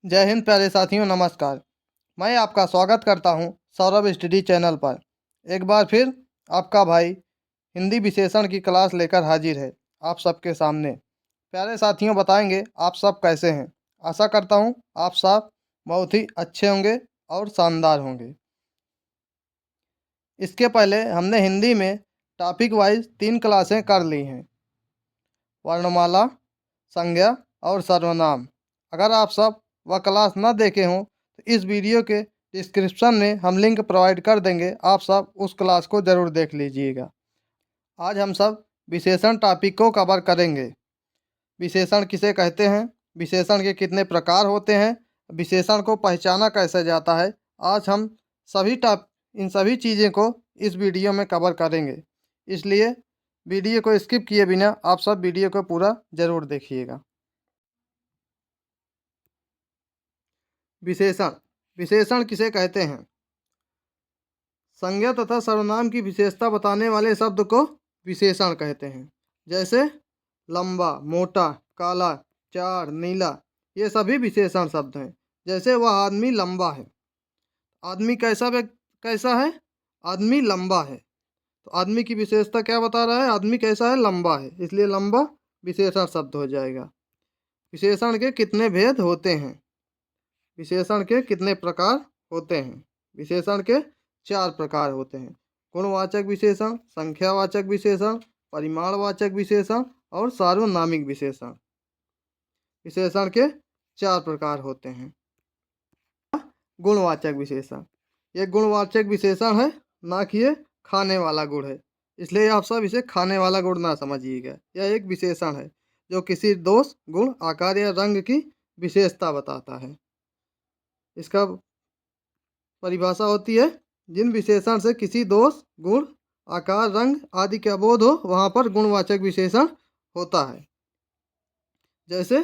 जय हिंद प्यारे साथियों, नमस्कार। मैं आपका स्वागत करता हूं सौरभ स्टडी चैनल पर। एक बार फिर आपका भाई हिंदी विशेषण की क्लास लेकर हाजिर है आप सबके सामने। प्यारे साथियों, बताएंगे आप सब कैसे हैं। आशा करता हूं आप सब बहुत ही अच्छे होंगे और शानदार होंगे। इसके पहले हमने हिंदी में टॉपिक वाइज 3 क्लासें कर ली हैं, वर्णमाला, संज्ञा और सर्वनाम। अगर आप सब वह क्लास न देखे हों तो इस वीडियो के डिस्क्रिप्शन में हम लिंक प्रोवाइड कर देंगे, आप सब उस क्लास को ज़रूर देख लीजिएगा। आज हम सब विशेषण टॉपिक को कवर करेंगे। विशेषण किसे कहते हैं, विशेषण के कितने प्रकार होते हैं, विशेषण को पहचाना कैसे जाता है। आज हम इन सभी चीज़ें को इस वीडियो में कवर करेंगे, इसलिए वीडियो को स्किप किए बिना आप सब वीडियो को पूरा ज़रूर देखिएगा। विशेषण विशेषण किसे कहते हैं? संज्ञा तथा सर्वनाम की विशेषता बताने वाले शब्द को विशेषण कहते हैं। जैसे लंबा, मोटा, काला, चार, नीला, ये सभी विशेषण शब्द हैं। जैसे वह आदमी लंबा है, आदमी कैसा है? आदमी लंबा है। तो आदमी की विशेषता क्या बता रहा है? आदमी कैसा है? लंबा है, इसलिए लंबा विशेषण शब्द हो जाएगा। विशेषण के कितने भेद होते हैं? विशेषण के कितने प्रकार होते हैं? विशेषण के 4 प्रकार होते हैं। गुणवाचक विशेषण, संख्यावाचक विशेषण, परिमाणवाचक विशेषण और सार्वनामिक विशेषण। विशेषण के 4 प्रकार होते हैं। गुणवाचक विशेषण, ये गुणवाचक विशेषण है, ना कि ये खाने वाला गुण है, इसलिए आप सब इसे खाने वाला गुण ना समझिएगा। यह एक विशेषण है जो किसी दोष, गुण, आकार या रंग की विशेषता बताता है। इसका परिभाषा होती है, जिन विशेषण से किसी दोष, गुण, आकार, रंग आदि का बोध हो वहां पर गुणवाचक विशेषण होता है। जैसे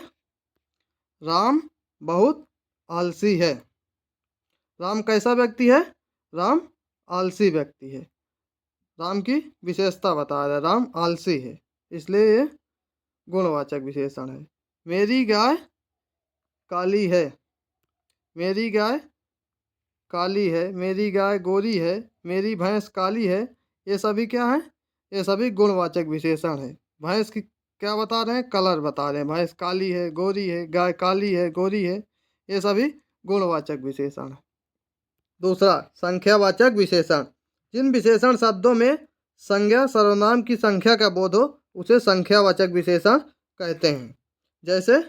राम बहुत आलसी है। राम कैसा व्यक्ति है? राम आलसी व्यक्ति है। राम की विशेषता बता रहा है, राम आलसी है, इसलिए ये गुणवाचक विशेषण है। मेरी गाय काली है। मेरी गाय काली है, मेरी गाय गोरी है, मेरी भैंस काली है, ये सभी क्या है? ये सभी गुणवाचक विशेषण है। भैंस की क्या बता रहे हैं? कलर बता रहे हैं। भैंस काली है, गोरी है, गाय काली है, गोरी है, ये सभी गुणवाचक विशेषण है। दूसरा, संख्यावाचक विशेषण, जिन विशेषण शब्दों में संज्ञा सर्वनाम की संख्या का बोध हो उसे संख्यावाचक विशेषण कहते हैं। जैसे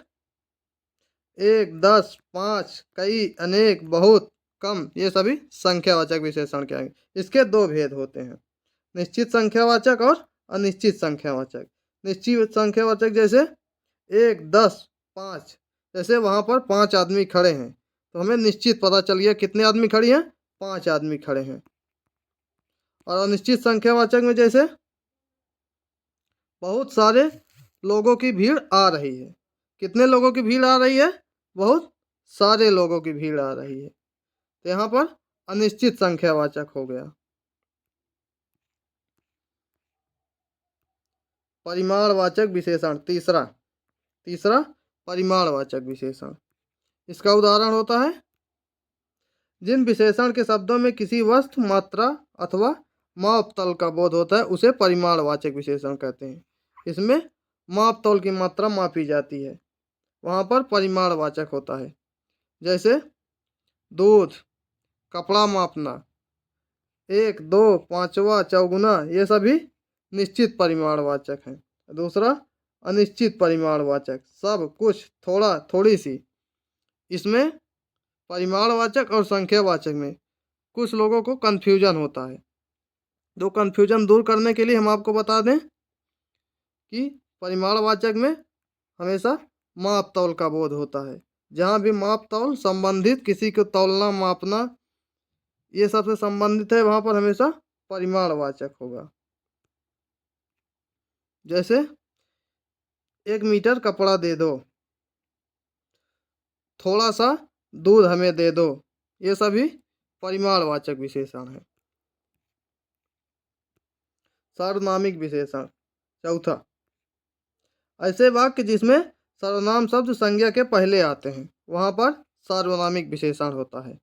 1, 10, 5, कई, अनेक, बहुत, कम, ये सभी संख्यावाचक विशेषण क्या है? इसके 2 भेद होते हैं, निश्चित संख्यावाचक और अनिश्चित संख्यावाचक। निश्चित संख्यावाचक जैसे 1, 10, 5, जैसे वहाँ पर 5 आदमी खड़े हैं तो हमें निश्चित पता चल गया कितने आदमी खड़े हैं? 5 आदमी खड़े हैं। और अनिश्चित संख्यावाचक में जैसे बहुत सारे लोगों की भीड़ आ रही है। कितने लोगों की भीड़ आ रही है? बहुत सारे लोगों की भीड़ आ रही है, तो यहाँ पर अनिश्चित संख्यावाचक हो गया। परिमाणवाचक विशेषण, तीसरा परिमाणवाचक विशेषण। इसका उदाहरण होता है, जिन विशेषण के शब्दों में किसी वस्तु, मात्रा अथवा माप तल का बोध होता है उसे परिमाणवाचक विशेषण कहते हैं। इसमें माप तौल की मात्रा मापी जाती है, वहाँ पर परिमाणवाचक होता है। जैसे दूध, कपड़ा मापना, 1, 2, 5वां, चौगुना, ये सभी निश्चित परिमाणवाचक हैं। दूसरा अनिश्चित परिमाणवाचक, सब, कुछ, थोड़ा, थोड़ी सी। इसमें परिमाणवाचक और संख्यावाचक में कुछ लोगों को कन्फ्यूजन होता है। जो कन्फ्यूजन दूर करने के लिए हम आपको बता दें कि परिमाणवाचक में हमेशा माप तौल का बोध होता है। जहाँ भी माप तौल संबंधित, किसी को तौलना, मापना, ये सबसे संबंधित है, वहाँ पर हमेशा परिमाणवाचक होगा। जैसे 1 मीटर कपड़ा दे दो, थोड़ा सा दूध हमें दे दो, ये सभी परिमाणवाचक विशेषण है। सार्वनामिक विशेषण, चौथा, ऐसे वाक्य जिसमें सर्वनाम शब्द संज्ञा के पहले आते हैं, वहाँ पर सार्वनामिक विशेषण होता है।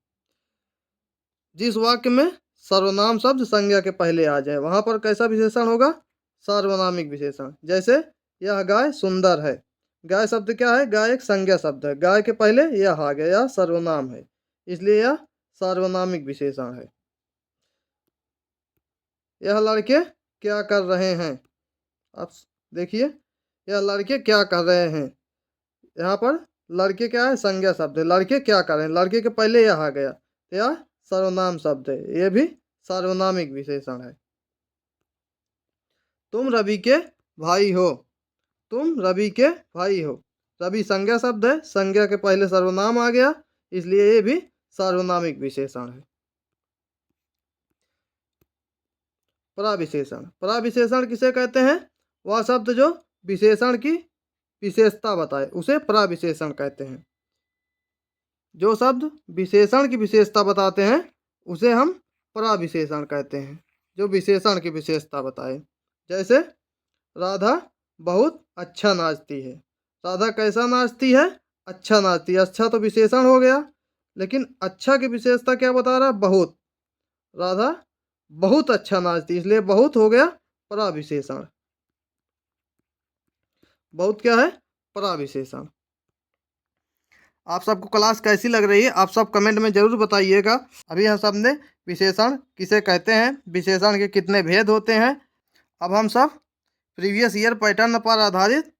जिस वाक्य में सर्वनाम शब्द संज्ञा के पहले आ जाए वहां पर कैसा विशेषण होगा? सार्वनामिक विशेषण। जैसे यह गाय सुंदर है। गाय शब्द क्या है? गाय एक संज्ञा शब्द है। गाय के पहले यह आ गया, यह सर्वनाम है, इसलिए यह सार्वनामिक विशेषण है। यह लड़के क्या कर रहे हैं? आप देखिए, यह लड़के क्या कर रहे हैं। यहाँ पर लड़के क्या है? संज्ञा शब्द है। लड़के क्या कर रहे हैं, लड़के के पहले यह आ गया तो यह सर्वनाम शब्द है, यह भी सार्वनामिक विशेषण है। तुम रवि के भाई हो। तुम रवि के भाई हो। रवि संज्ञा शब्द है, संज्ञा के पहले सर्वनाम आ गया, इसलिए ये भी सार्वनामिक विशेषण है। प्राविशेषण। प्राविशेषण किसे कहते हैं? वह शब्द जो विशेषण की विशेषता बताए उसे प्राविशेषण कहते हैं। जो शब्द विशेषण की विशेषता बताते हैं उसे हम प्राविशेषण कहते हैं, जो विशेषण की विशेषता बताए। जैसे राधा बहुत अच्छा नाचती है। राधा कैसा नाचती है? अच्छा नाचती है। अच्छा तो विशेषण हो गया, लेकिन अच्छा की विशेषता क्या बता रहा है? बहुत। राधा बहुत अच्छा नाचती, इसलिए बहुत हो गया प्राविशेषण। बहुत क्या है? प्राविशेषण। आप सबको क्लास कैसी लग रही है आप सब कमेंट में जरूर बताइएगा। अभी हम सब ने विशेषण किसे कहते हैं, विशेषण के कितने भेद होते हैं। अब हम सब प्रीवियस ईयर पैटर्न पर आधारित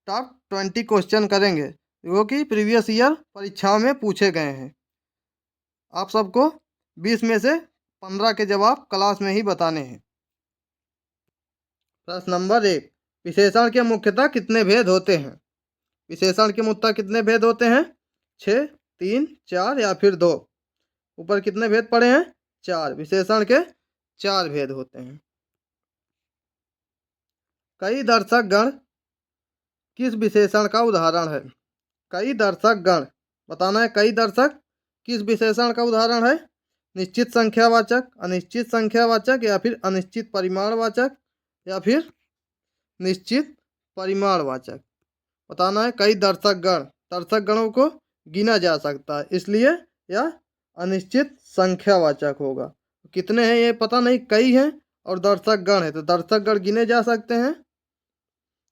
टॉप 20 क्वेश्चन करेंगे जो कि प्रीवियस ईयर परीक्षाओं में पूछे गए हैं। आप सबको 20 में से 15 के जवाब क्लास में ही बताने हैं। प्रश्न नंबर 1, विशेषण के मुख्यतः कितने भेद होते हैं? विशेषण के मुख्यतः कितने भेद होते हैं? 6, 3, 4 या फिर 2। ऊपर कितने भेद पड़े हैं? 4। विशेषण के 4 भेद होते हैं। कई दर्शक गण किस विशेषण का उदाहरण है? कई दर्शक गण बताना है। कई दर्शक किस विशेषण का उदाहरण है? निश्चित संख्यावाचक, अनिश्चित संख्यावाचक या फिर अनिश्चित परिमाणवाचक या फिर निश्चित परिमाणवाचक। बताना है। कई दर्शक गण, दर्शक गणों को गिना जा सकता है, इसलिए यह अनिश्चित संख्यावाचक होगा। कितने हैं ये पता नहीं, कई हैं और दर्शक गण है तो दर्शक गण गिने जा सकते हैं,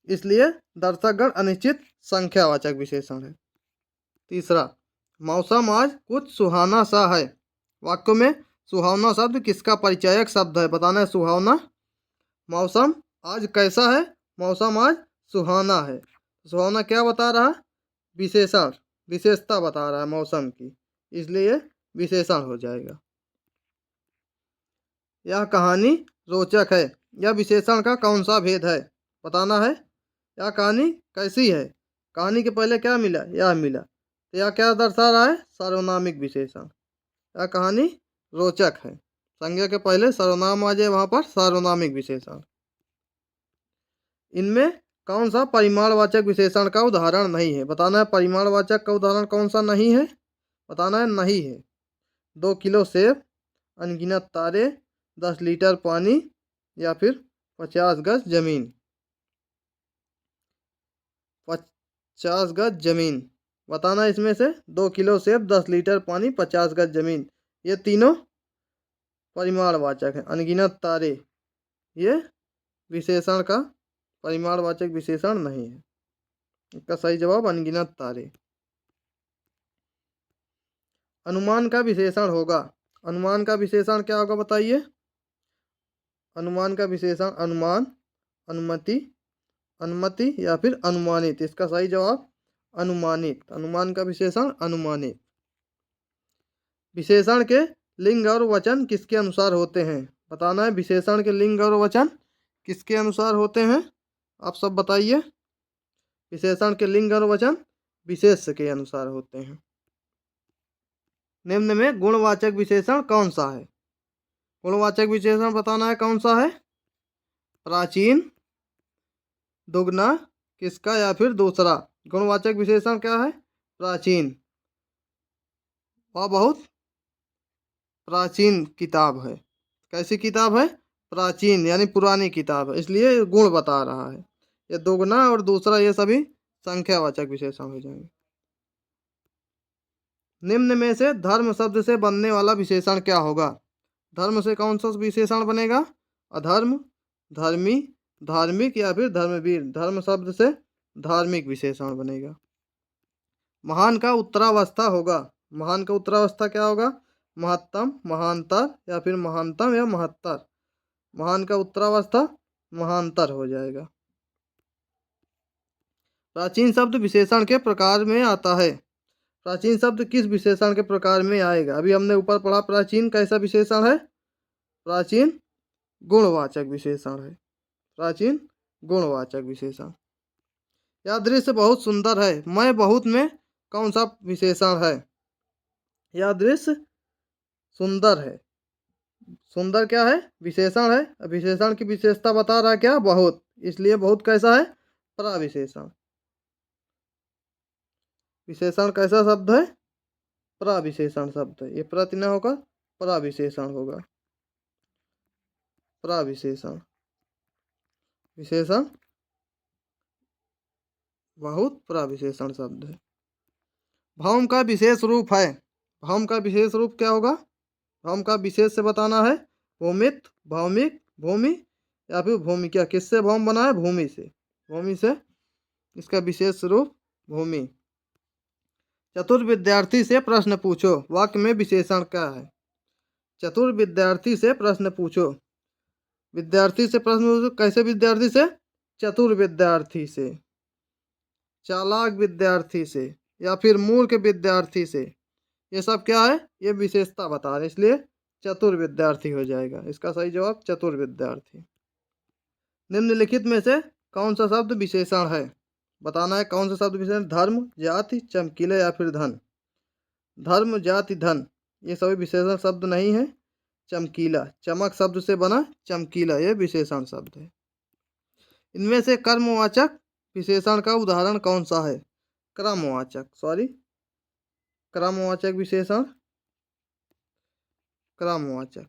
इसलिए दर्शक गण अनिश्चित संख्यावाचक विशेषण है। तीसरा, मौसम आज कुछ सुहाना सा है। वाक्य में सुहावना शब्द किसका परिचायक शब्द है? बताना है। सुहावना। मौसम आज कैसा है? मौसम आज सुहाना है। सुहावना क्या बता रहा है? विशेषण, विशेषता बता रहा है मौसम की, इसलिए विशेषण हो जाएगा। यह कहानी रोचक है। यह विशेषण का कौन सा भेद है? बताना है। यह कहानी कैसी है? कहानी के पहले क्या मिला? यह मिला, तो यह क्या दर्शा रहा है? सार्वनामिक विशेषण। यह कहानी रोचक है, संज्ञा के पहले सर्वनाम आ जाए वहां पर सार्वनामिक विशेषण। इनमें कौन सा परिमाणवाचक विशेषण का उदाहरण नहीं है? बताना है। परिमाणवाचक का उदाहरण कौन सा नहीं है? बताना है। नहीं है। 2 किलो सेब, अनगिनत तारे, 10 लीटर पानी या फिर 50 गज जमीन। 50 गज जमीन। बताना इसमें से 2 किलो सेब, 10 लीटर पानी, 50 गज जमीन, ये तीनों परिमाणवाचक हैं। अनगिनत तारे ये विशेषण का परिमाणवाचक विशेषण नहीं है। इसका सही जवाब अनगिनत तारे। अनुमान का विशेषण होगा। अनुमान का विशेषण क्या होगा बताइए? अनुमान का विशेषण अनुमान, अनुमति, अनुमति या फिर अनुमानित। इसका सही जवाब अनुमानित। अनुमान का विशेषण अनुमानित। विशेषण के लिंग और वचन किसके अनुसार होते हैं? बताना है। विशेषण के लिंग और वचन किसके अनुसार होते हैं? आप सब बताइए। विशेषण के लिंग और वचन विशेष के अनुसार होते हैं। निम्न में गुणवाचक विशेषण कौन सा है? गुणवाचक विशेषण बताना है कौन सा है? प्राचीन, दुगना, किसका या फिर दूसरा। गुणवाचक विशेषण क्या है? प्राचीन। वह बहुत प्राचीन किताब है। कैसी किताब है? प्राचीन यानी पुरानी किताब है, इसलिए गुण बता रहा है। ये दोगुना और दूसरा ये सभी संख्यावाचक विशेषण हो जाएंगे। निम्न में से धर्म शब्द से बनने वाला विशेषण क्या होगा? धर्म से कौन सा विशेषण बनेगा? अधर्म, धर्मी, धार्मिक या फिर धर्मवीर। धर्म शब्द से धार्मिक विशेषण बनेगा। महान का उत्तरावस्था होगा। महान का उत्तरावस्था क्या होगा? महत्तम, महानतर या फिर महानतम या महत्तर। महान का उत्तरावस्था महानतर हो जाएगा। प्राचीन शब्द विशेषण के प्रकार में आता है। प्राचीन शब्द किस विशेषण के प्रकार में आएगा? अभी हमने ऊपर पढ़ा प्राचीन कैसा विशेषण है? प्राचीन गुणवाचक विशेषण है। प्राचीन गुणवाचक विशेषण। यह दृश्य बहुत सुंदर है। मैं बहुत में कौन सा विशेषण है? यह दृश्य सुंदर है। सुंदर क्या है? विशेषण है। विशेषण की विशेषता बता रहा है क्या? बहुत। इसलिए बहुत कैसा है? प्रविशेषण। विशेषण कैसा शब्द है? प्रविशेषण शब्द है। ये प्रति न होकर प्रविशेषण होगा। प्रविशेषण। विशेषण बहुत प्रविशेषण शब्द है। भौम का विशेष रूप है। भौम का विशेष रूप क्या होगा? भौम का विशेष से बताना है। भूमित, भौमिक, भूमि या फिर भूमिका। किससे भौम बना है? भूमि से। भूमि से इसका विशेष रूप भूमि। चतुर विद्यार्थी से प्रश्न पूछो। वाक्य में विशेषण क्या है? चतुर विद्यार्थी से प्रश्न पूछो। विद्यार्थी से प्रश्न पूछो। कैसे विद्यार्थी से? चतुर विद्यार्थी से, चालाक विद्यार्थी से या फिर मूर्ख विद्यार्थी से। ये सब क्या है? ये विशेषता बता रहे, इसलिए चतुर विद्यार्थी हो जाएगा। इसका सही जवाब चतुर विद्यार्थी। निम्नलिखित में से कौन सा शब्द विशेषण है? बताना है कौन सा शब्द विशेषण। धर्म, जाति, चमकीला या फिर धन। धर्म, जाति, धन ये सभी विशेषण शब्द नहीं है। चमकीला, चमक शब्द से बना चमकीला, ये विशेषण शब्द है। इनमें से कर्मवाचक विशेषण का उदाहरण कौन सा है? क्रमवाचक विशेषण। क्रमवाचक,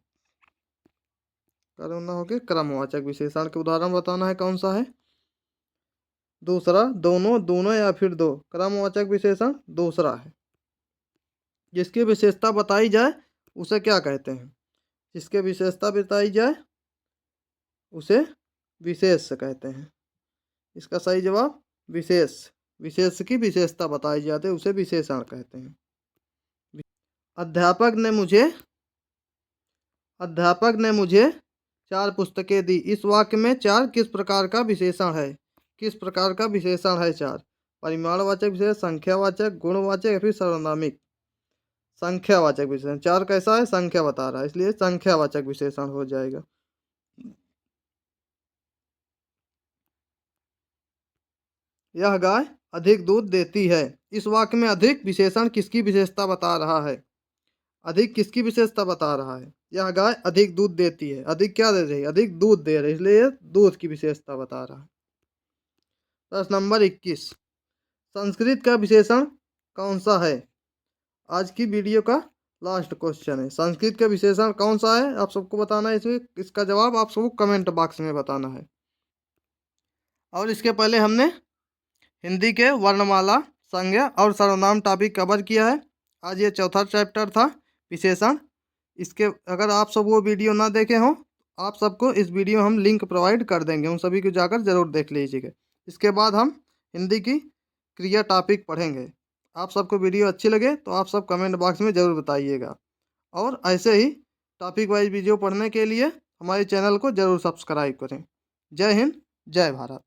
कर्म न होके क्रमवाचक विशेषण के उदाहरण बताना है कौन सा है? दूसरा, दोनों, दोनों या फिर दो। क्रमवाचक विशेषण दूसरा है। जिसकी विशेषता बताई जाए उसे क्या कहते हैं? जिसके विशेषता बताई जाए उसे विशेष कहते हैं। इसका सही जवाब विशेष। विशेष की विशेषता बताई जाती है उसे विशेषण कहते हैं। अध्यापक ने मुझे 4 पुस्तकें दी। इस वाक्य में 4 किस प्रकार का विशेषण है? किस प्रकार का विशेषण है 4? परिमाणवाचक विशेषण, संख्यावाचक, गुणवाचक या फिर सर्वनामिक। संख्यावाचक विशेषण। 4 कैसा है? संख्या बता रहा है, इसलिए संख्यावाचक विशेषण हो जाएगा। यह गाय अधिक दूध देती है। इस वाक्य में अधिक विशेषण किसकी विशेषता बता रहा है? अधिक किसकी विशेषता बता रहा है? यह गाय अधिक दूध देती है। अधिक क्या दे रही है? अधिक दूध दे रही है, इसलिए दूध की विशेषता बता रहा है। प्रश्न नंबर 21, संस्कृत का विशेषण कौन सा है? आज की वीडियो का लास्ट क्वेश्चन है। संस्कृत का विशेषण कौन सा है? आप सबको बताना है। इसका जवाब आप सबको कमेंट बॉक्स में बताना है। और इसके पहले हमने हिंदी के वर्णमाला, संज्ञा और सर्वनाम टॉपिक कवर किया है। आज ये चौथा चैप्टर था, विशेषण। इसके अगर आप सब वो वीडियो ना देखे हों, आप सबको इस वीडियो हम लिंक प्रोवाइड कर देंगे, उन सभी को जाकर ज़रूर देख लीजिएगा। इसके बाद हम हिंदी की क्रिया टॉपिक पढ़ेंगे। आप सबको वीडियो अच्छी लगे तो आप सब कमेंट बॉक्स में ज़रूर बताइएगा। और ऐसे ही टॉपिक वाइज वीडियो पढ़ने के लिए हमारे चैनल को ज़रूर सब्सक्राइब करें। जय हिंद, जय भारत।